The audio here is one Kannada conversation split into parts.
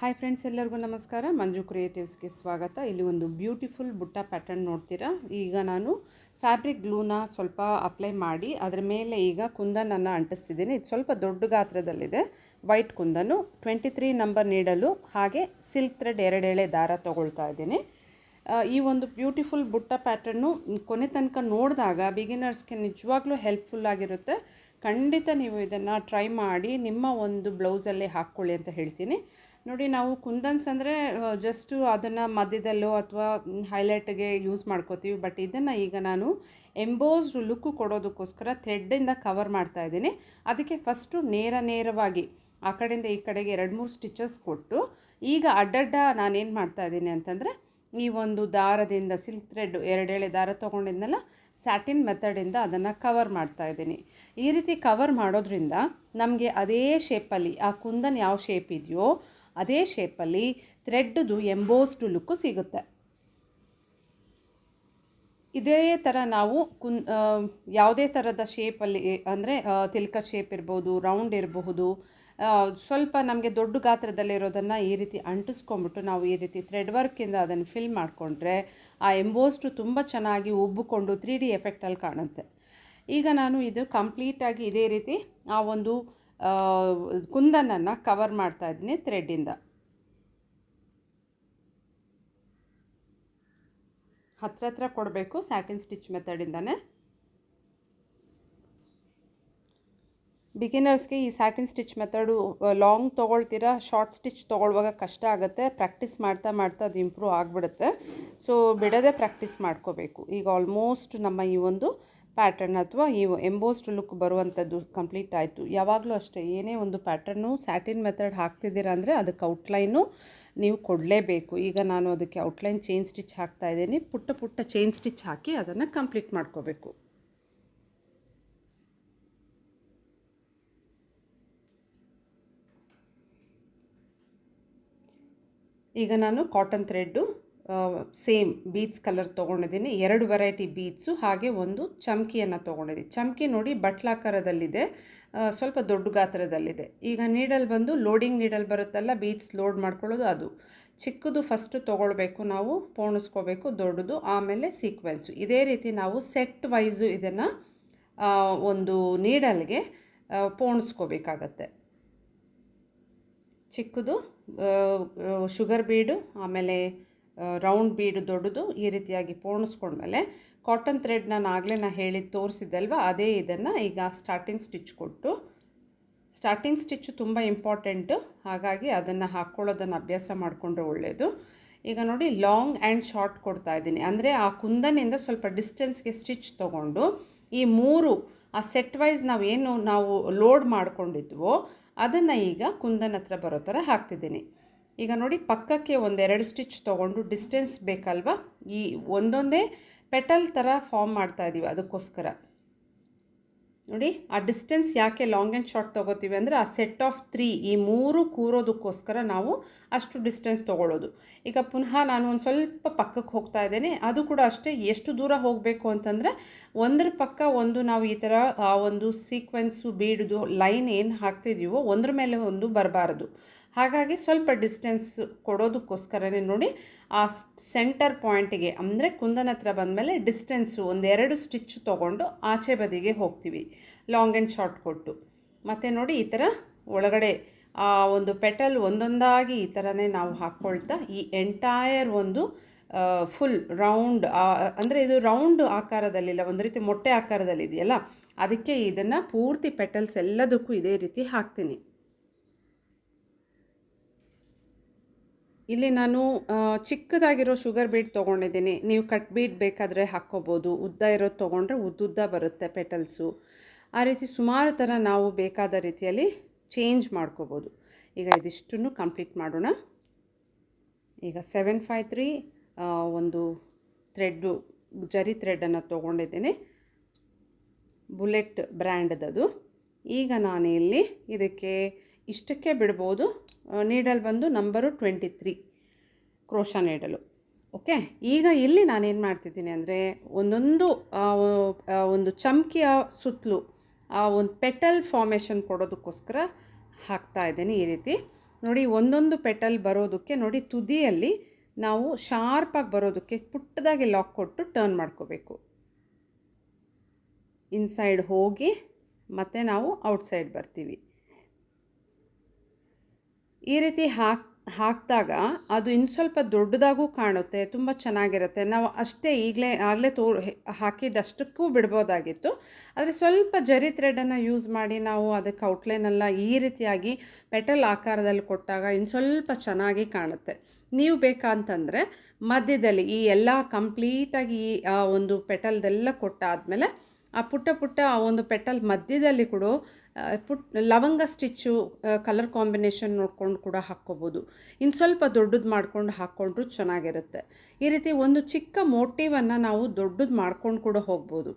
ಹಾಯ್ ಫ್ರೆಂಡ್ಸ್, ಎಲ್ಲರಿಗೂ ನಮಸ್ಕಾರ. ಮಂಜು ಕ್ರಿಯೇಟಿವ್ಸ್ಗೆ ಸ್ವಾಗತ. ಇಲ್ಲಿ ಒಂದು ಬ್ಯೂಟಿಫುಲ್ ಬುಟ್ಟ ಪ್ಯಾಟರ್ನ್ ನೋಡ್ತೀರಾ. ಈಗ ನಾನು ಫ್ಯಾಬ್ರಿಕ್ ಗ್ಲೂನ ಸ್ವಲ್ಪ ಅಪ್ಲೈ ಮಾಡಿ ಅದರ ಮೇಲೆ ಈಗ ಕುಂದನನ್ನು ಅಂಟಿಸ್ತಿದ್ದೀನಿ. ಇದು ಸ್ವಲ್ಪ ದೊಡ್ಡ ಗಾತ್ರದಲ್ಲಿದೆ. ವೈಟ್ ಕುಂದನು, 23 ನಂಬರ್ ನೀಡಲು, ಹಾಗೆ ಸಿಲ್ಕ್ ಥ್ರೆಡ್ 2 ಎಳೆ ದಾರ ತೊಗೊಳ್ತಾ ಇದ್ದೀನಿ. ಈ ಒಂದು ಬ್ಯೂಟಿಫುಲ್ ಬುಟ್ಟ ಪ್ಯಾಟರ್ನು ಕೊನೆ ತನಕ ನೋಡಿದಾಗ ಬಿಗಿನರ್ಸ್ಗೆ ನಿಜವಾಗ್ಲೂ ಹೆಲ್ಪ್ಫುಲ್ ಆಗಿರುತ್ತೆ. ಖಂಡಿತ ನೀವು ಇದನ್ನು ಟ್ರೈ ಮಾಡಿ ನಿಮ್ಮ ಒಂದು ಬ್ಲೌಸಲ್ಲೇ ಹಾಕ್ಕೊಳ್ಳಿ ಅಂತ ಹೇಳ್ತೀನಿ. ನೋಡಿ, ನಾವು ಕುಂದನ್ಸ್ ಅಂದರೆ ಜಸ್ಟು ಅದನ್ನು ಮಧ್ಯದಲ್ಲೋ ಅಥವಾ ಹೈಲೈಟ್ಗೆ ಯೂಸ್ ಮಾಡ್ಕೋತೀವಿ. ಬಟ್ ಇದನ್ನು ಈಗ ನಾನು ಎಂಬೋಸ್ಡ್ ಲುಕ್ಕು ಕೊಡೋದಕ್ಕೋಸ್ಕರ ಥ್ರೆಡ್ಡಿಂದ ಕವರ್ ಮಾಡ್ತಾಯಿದ್ದೀನಿ. ಅದಕ್ಕೆ ಫಸ್ಟು ನೇರವಾಗಿ ಆ ಕಡೆಯಿಂದ ಈ ಕಡೆಗೆ 2-3 ಸ್ಟಿಚಸ್ ಕೊಟ್ಟು ಈಗ ಅಡ್ಡಡ್ಡ ನಾನೇನು ಮಾಡ್ತಾಯಿದ್ದೀನಿ ಅಂತಂದರೆ ಈ ಒಂದು ದಾರದಿಂದ ಸಿಲ್ಕ್ ಥ್ರೆಡ್ 2 ಎಳೆ ದಾರ ತೊಗೊಂಡಿದ್ನಲ್ಲ, ಸ್ಯಾಟಿನ್ ಮೆಥಡಿಂದ ಅದನ್ನು ಕವರ್ ಮಾಡ್ತಾಯಿದ್ದೀನಿ. ಈ ರೀತಿ ಕವರ್ ಮಾಡೋದ್ರಿಂದ ನಮಗೆ ಅದೇ ಶೇಪಲ್ಲಿ ಆ ಕುಂದನ್ ಯಾವ ಶೇಪ್ ಇದೆಯೋ ಅದೇ ಶೇಪಲ್ಲಿ ಥ್ರೆಡ್ದು ಎಂಬೋಸ್ಡ್ ಲುಕ್ಕು ಸಿಗುತ್ತೆ. ಇದೇ ಥರ ನಾವು ಯಾವುದೇ ಥರದ ಶೇಪಲ್ಲಿ ಅಂದರೆ ತಿಲ್ಕ ಶೇಪ್ ಇರ್ಬೋದು, ರೌಂಡ್ ಇರಬಹುದು, ಸ್ವಲ್ಪ ನಮಗೆ ದೊಡ್ಡ ಗಾತ್ರದಲ್ಲಿರೋದನ್ನು ಈ ರೀತಿ ಅಂಟಿಸ್ಕೊಂಬಿಟ್ಟು ನಾವು ಈ ರೀತಿ ಥ್ರೆಡ್ ವರ್ಕಿಂದ ಅದನ್ನು ಫಿಲ್ ಮಾಡಿಕೊಂಡ್ರೆ ಆ ಎಂಬೋಸ್ಟು ತುಂಬ ಚೆನ್ನಾಗಿ ಉಬ್ಬಿಕೊಂಡು 3D ಎಫೆಕ್ಟಲ್ಲಿ ಕಾಣುತ್ತೆ. ಈಗ ನಾನು ಇದು ಕಂಪ್ಲೀಟಾಗಿ ಇದೇ ರೀತಿ ಆ ಒಂದು ಕುಂದನನ್ನು ಕವರ್ ಮಾಡ್ತಾ ಇದ್ದೀನಿ ಥ್ರೆಡ್ಡಿಂದ. ಹತ್ರ ಕೊಡಬೇಕು ಸ್ಯಾಟಿನ್ ಸ್ಟಿಚ್ ಮೆಥಡಿಂದನೇ. ಬಿಗಿನರ್ಸ್ಗೆ ಈ ಸ್ಯಾಟಿನ್ ಸ್ಟಿಚ್ ಮೆಥಡು ಲಾಂಗ್ ತೊಗೊಳ್ತೀರಾ, ಶಾರ್ಟ್ ಸ್ಟಿಚ್ ತೊಗೊಳ್ಳುವಾಗ ಕಷ್ಟ ಆಗುತ್ತೆ. ಪ್ರಾಕ್ಟೀಸ್ ಮಾಡ್ತಾ ಅದು ಇಂಪ್ರೂವ್ ಆಗಿಬಿಡುತ್ತೆ. ಸೊ ಬಿಡದೆ ಪ್ರಾಕ್ಟೀಸ್ ಮಾಡ್ಕೋಬೇಕು. ಈಗ ಆಲ್ಮೋಸ್ಟ್ ನಮ್ಮ ಈ ಒಂದು ಪ್ಯಾಟರ್ನ್ ಅಥವಾ ಈ ಎಂಬೋಸ್ಡ್ ಲುಕ್ ಬರುವಂಥದ್ದು ಕಂಪ್ಲೀಟ್ ಆಯಿತು. ಯಾವಾಗಲೂ ಅಷ್ಟೇ, ಏನೇ ಒಂದು ಪ್ಯಾಟರ್ನು ಸ್ಯಾಟಿನ್ ಮೆಥಡ್ ಹಾಕ್ತಿದ್ದೀರಾ ಅಂದರೆ ಅದಕ್ಕೆ ಔಟ್ಲೈನು ನೀವು ಕೊಡಲೇಬೇಕು. ಈಗ ನಾನು ಅದಕ್ಕೆ ಔಟ್ಲೈನ್ ಚೈನ್ ಸ್ಟಿಚ್ ಹಾಕ್ತಾಯಿದ್ದೀನಿ. ಪುಟ್ಟ ಚೈನ್ ಸ್ಟಿಚ್ ಹಾಕಿ ಅದನ್ನು ಕಂಪ್ಲೀಟ್ ಮಾಡ್ಕೋಬೇಕು. ಈಗ ನಾನು cotton thread same beads colour ತೊಗೊಂಡಿದ್ದೀನಿ. 2 ವೆರೈಟಿ ಬೀಡ್ಸು ಹಾಗೆ ಒಂದು ಚಮ್ಕಿಯನ್ನು ತೊಗೊಂಡಿದ್ದೀನಿ. ಚಮ್ಕಿ ನೋಡಿ ಬಟ್ಲಾಕಾರದಲ್ಲಿದೆ, ಸ್ವಲ್ಪ ದೊಡ್ಡ ಗಾತ್ರದಲ್ಲಿದೆ. ಈಗ ನೀಡಲ್ ಬಂದು ಲೋಡಿಂಗ್ ನೀಡಲ್ ಬರುತ್ತಲ್ಲ, ಬೀಡ್ಸ್ ಲೋಡ್ ಮಾಡ್ಕೊಳ್ಳೋದು, ಅದು ಚಿಕ್ಕದು ಫಸ್ಟು ತೊಗೊಳ್ಬೇಕು. ನಾವು ಪೋಣಿಸ್ಕೋಬೇಕು ದೊಡ್ಡದು, ಆಮೇಲೆ ಸೀಕ್ವೆನ್ಸು. ಇದೇ ರೀತಿ ನಾವು ಸೆಟ್ ವೈಸು ಇದನ್ನು ಒಂದು ನೀಡಲ್ಗೆ ಪೋಣಿಸ್ಕೋಬೇಕಾಗತ್ತೆ. ಚಿಕ್ಕದು ಶುಗರ್ ಬೀಡು, ಆಮೇಲೆ ರೌಂಡ್ ಬೀಡು ದೊಡ್ಡದು, ಈ ರೀತಿಯಾಗಿ ಪೋಣಿಸ್ಕೊಂಡ್ಮೇಲೆ ಕಾಟನ್ ಥ್ರೆಡ್ ನಾನು ಹೇಳಿದ್ದು ತೋರಿಸಿದ್ದಲ್ವ, ಅದೇ ಇದನ್ನು ಈಗ ಸ್ಟಾರ್ಟಿಂಗ್ ಸ್ಟಿಚ್ ಕೊಟ್ಟು, ಸ್ಟಾರ್ಟಿಂಗ್ ಸ್ಟಿಚ್ಚು ತುಂಬ ಇಂಪಾರ್ಟೆಂಟು. ಹಾಗಾಗಿ ಅದನ್ನು ಹಾಕ್ಕೊಳ್ಳೋದನ್ನು ಅಭ್ಯಾಸ ಮಾಡಿಕೊಂಡ್ರೆ ಒಳ್ಳೆಯದು. ಈಗ ನೋಡಿ, ಲಾಂಗ್ ಆ್ಯಂಡ್ ಶಾರ್ಟ್ ಕೊಡ್ತಾ ಇದ್ದೀನಿ. ಅಂದರೆ ಆ ಕುಂದನಿಂದ ಸ್ವಲ್ಪ ಡಿಸ್ಟೆನ್ಸ್ಗೆ ಸ್ಟಿಚ್ ತೊಗೊಂಡು ಈ 3 ಆ ಸೆಟ್ ವೈಸ್ ನಾವು ಲೋಡ್ ಮಾಡ್ಕೊಂಡಿದ್ವೋ ಅದನ್ನು ಈಗ ಕುಂದನ್ ಹತ್ರ ಬರೋ ಥರ ಹಾಕ್ತಿದ್ದೀನಿ. ಈಗ ನೋಡಿ, ಪಕ್ಕಕ್ಕೆ 1-2 ಸ್ಟಿಚ್ ತೊಗೊಂಡು ಡಿಸ್ಟೆನ್ಸ್ ಬೇಕಲ್ವ, ಈ ಒಂದೊಂದೇ ಪೆಟಲ್ ಥರ ಫಾರ್ಮ್ ಮಾಡ್ತಾಯಿದ್ದೀವಿ. ಅದಕ್ಕೋಸ್ಕರ ನೋಡಿ, ಆ ಡಿಸ್ಟೆನ್ಸ್ ಯಾಕೆ ಲಾಂಗ್ ಆ್ಯಂಡ್ ಶಾರ್ಟ್ ತೊಗೋತೀವಿ ಅಂದರೆ ಆ ಸೆಟ್ ಆಫ್ 3 ಈ 3 ಕೂರೋದಕ್ಕೋಸ್ಕರ ನಾವು ಅಷ್ಟು ಡಿಸ್ಟೆನ್ಸ್ ತೊಗೊಳ್ಳೋದು. ಈಗ ಪುನಃ ನಾನು ಒಂದು ಸ್ವಲ್ಪ ಪಕ್ಕಕ್ಕೆ ಹೋಗ್ತಾ ಇದ್ದೇನೆ. ಅದು ಕೂಡ ಅಷ್ಟೇ, ಎಷ್ಟು ದೂರ ಹೋಗಬೇಕು ಅಂತಂದರೆ ಒಂದರ ಪಕ್ಕ ಒಂದು ನಾವು ಈ ಥರ ಆ ಒಂದು ಸೀಕ್ವೆನ್ಸು ಬೀಡ್ದು ಲೈನ್ ಏನು ಹಾಕ್ತಿದ್ದೀವೋ ಒಂದ್ರ ಮೇಲೆ ಒಂದು ಬರಬಾರ್ದು. ಹಾಗಾಗಿ ಸ್ವಲ್ಪ ಡಿಸ್ಟೆನ್ಸ್ ಕೊಡೋದಕ್ಕೋಸ್ಕರನೇ ನೋಡಿ, ಆ ಸೆಂಟರ್ ಪಾಯಿಂಟಿಗೆ ಅಂದರೆ ಕುಂದನ ಹತ್ರ ಬಂದಮೇಲೆ ಡಿಸ್ಟೆನ್ಸು 1-2 ಸ್ಟಿಚ್ ತೊಗೊಂಡು ಆಚೆ ಬದಿಗೆ ಹೋಗ್ತೀವಿ ಲಾಂಗ್ ಆ್ಯಂಡ್ ಶಾರ್ಟ್ ಕೊಟ್ಟು. ಮತ್ತು ನೋಡಿ, ಈ ಥರ ಒಳಗಡೆ ಆ ಒಂದು ಪೆಟಲ್ ಒಂದೊಂದಾಗಿ ಈ ಥರನೇ ನಾವು ಹಾಕ್ಕೊಳ್ತಾ ಈ ಎಂಟೈರ್ ಒಂದು ಫುಲ್ ರೌಂಡ್, ಅಂದರೆ ಇದು ರೌಂಡ್ ಆಕಾರದಲ್ಲಿಲ್ಲ, ಒಂದು ರೀತಿ ಮೊಟ್ಟೆ ಆಕಾರದಲ್ಲಿದೆಯಲ್ಲ, ಅದಕ್ಕೆ ಇದನ್ನು ಪೂರ್ತಿ ಪೆಟಲ್ಸ್ ಎಲ್ಲದಕ್ಕೂ ಇದೇ ರೀತಿ ಹಾಕ್ತೀನಿ. ಇಲ್ಲಿ ನಾನು ಚಿಕ್ಕದಾಗಿರೋ ಶುಗರ್ ಬೀಡ್ ತೊಗೊಂಡಿದ್ದೀನಿ. ನೀವು ಕಟ್ ಬೀಡ್ ಬೇಕಾದರೆ ಹಾಕ್ಕೋಬೋದು. ಉದ್ದ ಇರೋದು ತೊಗೊಂಡ್ರೆ ಉದ್ದುದ್ದ ಬರುತ್ತೆ ಪೆಟಲ್ಸು. ಆ ರೀತಿ ಸುಮಾರು ಥರ ನಾವು ಬೇಕಾದ ರೀತಿಯಲ್ಲಿ ಚೇಂಜ್ ಮಾಡ್ಕೋಬೋದು. ಈಗ ಇದಿಷ್ಟನ್ನು ಕಂಪ್ಲೀಟ್ ಮಾಡೋಣ. ಈಗ 753 ಒಂದು ಥ್ರೆಡ್ಡು ಜರಿ ಥ್ರೆಡನ್ನು ತೊಗೊಂಡಿದ್ದೀನಿ, ಬುಲೆಟ್ ಬ್ರ್ಯಾಂಡದ್ದು. ಈಗ ನಾನು ಇಲ್ಲಿ ಇದಕ್ಕೆ ಇಷ್ಟಕ್ಕೆ ಬಿಡ್ಬೋದು. ನೀಡಲ್ ಬಂದು ನಂಬರು 23 ಕ್ರೋಶಾ ನೀಡಲು. ಓಕೆ, ಈಗ ಇಲ್ಲಿ ನಾನೇನು ಮಾಡ್ತಿದ್ದೀನಿ ಅಂದರೆ ಒಂದು ಚಮ್ಕಿಯ ಸುತ್ತಲೂ ಆ ಒಂದು ಪೆಟಲ್ ಫಾರ್ಮೇಷನ್ ಕೊಡೋದಕ್ಕೋಸ್ಕರ ಹಾಕ್ತಾ ಇದ್ದೀನಿ ಈ ರೀತಿ. ನೋಡಿ ಒಂದೊಂದು ಪೆಟಲ್ ಬರೋದಕ್ಕೆ ನೋಡಿ ತುದಿಯಲ್ಲಿ ನಾವು ಶಾರ್ಪಾಗಿ ಬರೋದಕ್ಕೆ ಪುಟ್ಟದಾಗಿ ಲಾಕ್ ಕೊಟ್ಟು ಟರ್ನ್ ಮಾಡ್ಕೋಬೇಕು. ಇನ್ಸೈಡ್ ಹೋಗಿ ಮತ್ತು ನಾವು ಔಟ್ಸೈಡ್ ಬರ್ತೀವಿ. ಈ ರೀತಿ ಹಾಕಿದಾಗ ಅದು ಇನ್ನು ಸ್ವಲ್ಪ ದೊಡ್ಡದಾಗೂ ಕಾಣುತ್ತೆ, ತುಂಬ ಚೆನ್ನಾಗಿರುತ್ತೆ. ನಾವು ಅಷ್ಟೇ ಆಗಲೇ ಹಾಕಿದಷ್ಟಕ್ಕೂ ಬಿಡ್ಬೋದಾಗಿತ್ತು. ಆದರೆ ಸ್ವಲ್ಪ ಜರಿ ಥ್ರೆಡನ್ನು ಯೂಸ್ ಮಾಡಿ ನಾವು ಅದಕ್ಕೆ ಔಟ್ಲೈನೆಲ್ಲ ಈ ರೀತಿಯಾಗಿ ಪೆಟಲ್ ಆಕಾರದಲ್ಲಿ ಕೊಟ್ಟಾಗ ಇನ್ನು ಸ್ವಲ್ಪ ಚೆನ್ನಾಗಿ ಕಾಣುತ್ತೆ. ನೀವು ಬೇಕಂತಂದರೆ ಮಧ್ಯದಲ್ಲಿ ಈ ಎಲ್ಲ ಕಂಪ್ಲೀಟಾಗಿ ಆ ಒಂದು ಪೆಟಲ್ದೆಲ್ಲ ಕೊಟ್ಟಾದಮೇಲೆ ಆ ಪುಟ್ಟ ಆ ಒಂದು ಪೆಟಲ್ ಮಧ್ಯದಲ್ಲಿ ಕೂಡ ಲವಂಗ ಸ್ಟಿಚ್ಚು ಕಲರ್ ಕಾಂಬಿನೇಷನ್ ನೋಡ್ಕೊಂಡು ಕೂಡ ಹಾಕ್ಕೋಬೋದು. ಇನ್ನು ಸ್ವಲ್ಪ ದೊಡ್ಡದು ಮಾಡ್ಕೊಂಡು ಹಾಕ್ಕೊಂಡ್ರೂ ಚೆನ್ನಾಗಿರುತ್ತೆ. ಈ ರೀತಿ ಒಂದು ಚಿಕ್ಕ ಮೋಟಿವನ್ನು ನಾವು ದೊಡ್ಡದು ಮಾಡ್ಕೊಂಡು ಕೂಡ ಹೋಗ್ಬೋದು.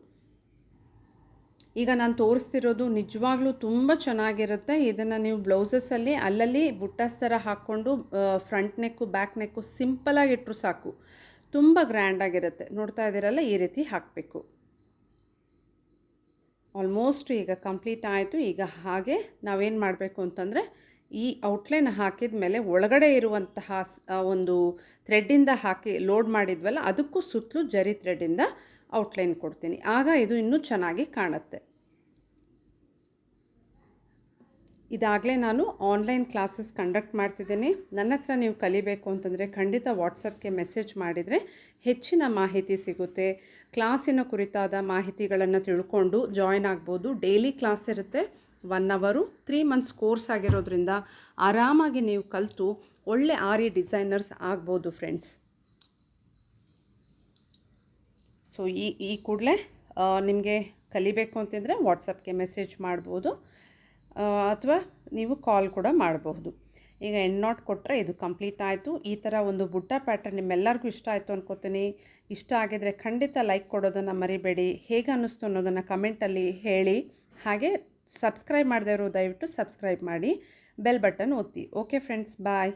ಈಗ ನಾನು ತೋರಿಸ್ತಿರೋದು ನಿಜವಾಗ್ಲೂ ತುಂಬ ಚೆನ್ನಾಗಿರುತ್ತೆ. ಇದನ್ನು ನೀವು ಬ್ಲೌಸಸ್ಸಲ್ಲಿ ಅಲ್ಲಲ್ಲಿ ಬುಟ್ಟಾಸ್ ಥರ ಹಾಕ್ಕೊಂಡು ಫ್ರಂಟ್ ನೆಕ್ಕು ಬ್ಯಾಕ್ ನೆಕ್ಕು ಸಿಂಪಲಾಗಿ ಇಟ್ಟರು ಸಾಕು, ತುಂಬ ಗ್ರ್ಯಾಂಡಾಗಿರುತ್ತೆ. ನೋಡ್ತಾ ಇದ್ದೀರಲ್ಲ, ಈ ರೀತಿ ಹಾಕಬೇಕು. ಆಲ್ಮೋಸ್ಟ್ ಈಗ ಕಂಪ್ಲೀಟ್ ಆಯಿತು. ಈಗ ಹಾಗೆ ನಾವೇನು ಮಾಡಬೇಕು ಅಂತಂದರೆ ಈ ಔಟ್ಲೈನ್ ಹಾಕಿದ ಮೇಲೆ ಒಳಗಡೆ ಇರುವಂತಹ ಒಂದು ಥ್ರೆಡ್ಡಿಂದ ಹಾಕಿ ಲೋಡ್ ಮಾಡಿದ್ವಲ್ಲ, ಅದಕ್ಕೂ ಸುತ್ತಲೂ ಜರಿ ಥ್ರೆಡ್ಡಿಂದ ಔಟ್ಲೈನ್ ಕೊಡ್ತೀನಿ. ಆಗ ಇದು ಇನ್ನೂ ಚೆನ್ನಾಗಿ ಕಾಣುತ್ತೆ. ಇದಾಗಲೇ ನಾನು ಆನ್ಲೈನ್ ಕ್ಲಾಸಸ್ ಕಂಡಕ್ಟ್ ಮಾಡ್ತಿದ್ದೀನಿ. ನನ್ನ ಹತ್ರ ನೀವು ಕಲಿಬೇಕು ಅಂತಂದರೆ ಖಂಡಿತ ವಾಟ್ಸಪ್ಗೆ ಮೆಸೇಜ್ ಮಾಡಿದರೆ ಹೆಚ್ಚಿನ ಮಾಹಿತಿ ಸಿಗುತ್ತೆ. ಕ್ಲಾಸಿನ ಕುರಿತಾದ ಮಾಹಿತಿಗಳನ್ನು ತಿಳ್ಕೊಂಡು ಜಾಯ್ನ್ ಆಗ್ಬೋದು. ಡೈಲಿ ಕ್ಲಾಸ್ ಇರುತ್ತೆ, 1 ಅವರು, 3 ಮಂತ್ಸ್ ಕೋರ್ಸ್ ಆಗಿರೋದ್ರಿಂದ ಆರಾಮಾಗಿ ನೀವು ಕಲಿತು ಒಳ್ಳೆ ಆರಿ ಡಿಸೈನರ್ಸ್ ಆಗ್ಬೋದು ಫ್ರೆಂಡ್ಸ್. ಸೊ ಈ ಕೂಡಲೇ ನಿಮಗೆ ಕಲಿಬೇಕು ಅಂತಂದರೆ ವಾಟ್ಸಪ್ಗೆ ಮೆಸೇಜ್ ಮಾಡ್ಬೋದು, ಅಥವಾ ನೀವು ಕಾಲ್ ಕೂಡ ಮಾಡಬಹುದು. ಈಗ ಎಂಡ್ ನಾಟ್ ಕೊಟ್ಟರೆ ಇದು ಕಂಪ್ಲೀಟ್ ಆಯಿತು. ಈ ಥರ ಒಂದು ಬುಟ್ಟ ಪ್ಯಾಟರ್ನ್ ನಿಮ್ಮೆಲ್ಲರಿಗೂ ಇಷ್ಟ ಆಯಿತು ಅನ್ಕೋತೀನಿ. ಇಷ್ಟ ಆಗಿದರೆ ಖಂಡಿತ ಲೈಕ್ ಕೊಡೋದನ್ನು ಮರಿಬೇಡಿ. ಹೇಗೆ ಅನ್ನಿಸ್ತು ಅನ್ನೋದನ್ನು ಕಮೆಂಟಲ್ಲಿ ಹೇಳಿ. ಹಾಗೆ ಸಬ್ಸ್ಕ್ರೈಬ್ ಮಾಡದೇ ಇರೋ ದಯವಿಟ್ಟು ಸಬ್ಸ್ಕ್ರೈಬ್ ಮಾಡಿ, ಬೆಲ್ ಬಟನ್ ಒತ್ತಿ. ಓಕೆ ಫ್ರೆಂಡ್ಸ್, ಬಾಯ್.